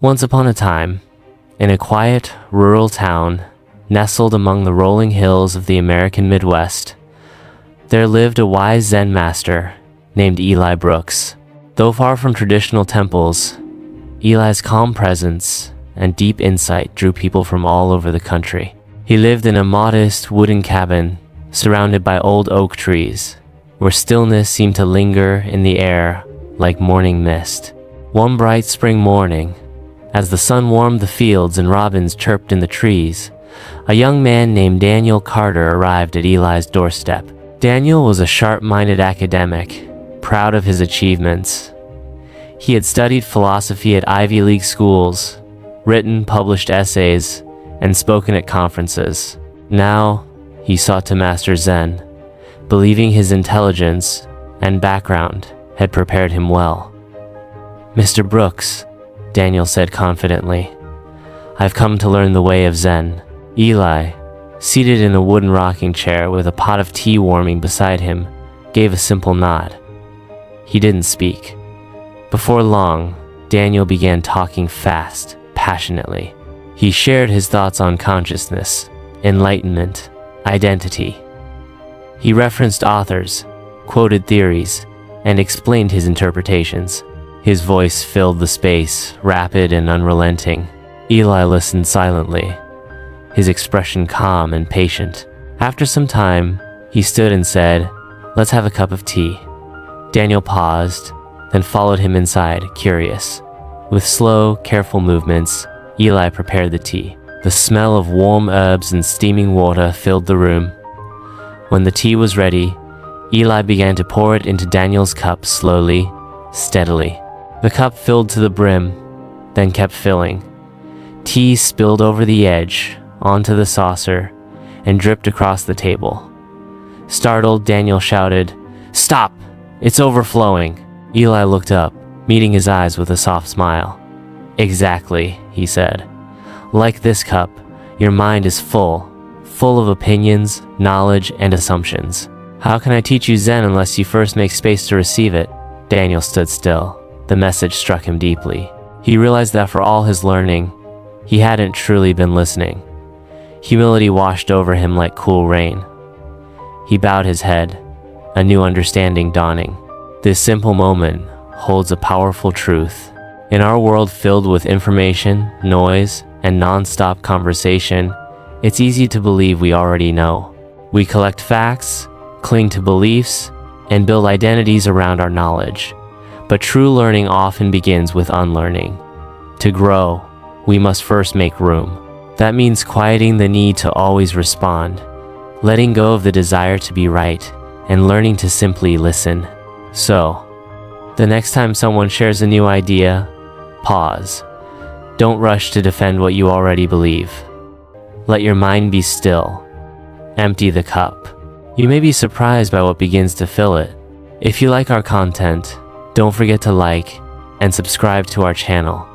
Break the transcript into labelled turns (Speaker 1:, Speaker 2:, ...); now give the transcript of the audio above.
Speaker 1: Once upon a time, in a quiet, rural town, nestled among the rolling hills of the American Midwest, there lived a wise Zen master named Eli Brooks. Though far from traditional temples, Eli's calm presence and deep insight drew people from all over the country. He lived in a modest wooden cabin surrounded by old oak trees, where stillness seemed to linger in the air like morning mist. One bright spring morning, as the sun warmed the fields and robins chirped in the trees, a young man named Daniel Carter arrived at Eli's doorstep. Daniel was a sharp-minded academic, proud of his achievements. He had studied philosophy at Ivy League schools, written published essays, and spoken at conferences. Now, he sought to master Zen, believing his intelligence and background had prepared him well. "Mr. Brooks," Daniel said confidently, "I've come to learn the way of Zen." Eli, seated in a wooden rocking chair with a pot of tea warming beside him, gave a simple nod. He didn't speak. Before long, Daniel began talking fast, passionately. He shared his thoughts on consciousness, enlightenment, identity. He referenced authors, quoted theories, and explained his interpretations. His voice filled the space, rapid and unrelenting. Eli listened silently, his expression calm and patient. After some time, he stood and said, "Let's have a cup of tea." Daniel paused, then followed him inside, curious. With slow, careful movements, Eli prepared the tea. The smell of warm herbs and steaming water filled the room. When the tea was ready, Eli began to pour it into Daniel's cup slowly, steadily. The cup filled to the brim, then kept filling. Tea spilled over the edge, onto the saucer, and dripped across the table. Startled, Daniel shouted, "Stop! It's overflowing!" Eli looked up, meeting his eyes with a soft smile. "Exactly," he said. "Like this cup, your mind is full of opinions, knowledge, and assumptions. How can I teach you Zen unless you first make space to receive it?" Daniel stood still. The message struck him deeply. He realized that for all his learning, he hadn't truly been listening. Humility washed over him like cool rain. He bowed his head, a new understanding dawning. This simple moment holds a powerful truth. In our world filled with information, noise, and non-stop conversation, it's easy to believe we already know. We collect facts, cling to beliefs, and build identities around our knowledge. But true learning often begins with unlearning. To grow, we must first make room. That means quieting the need to always respond, letting go of the desire to be right, and learning to simply listen. So, the next time someone shares a new idea, pause. Don't rush to defend what you already believe. Let your mind be still. Empty the cup. You may be surprised by what begins to fill it. If you like our content, don't forget to like and subscribe to our channel.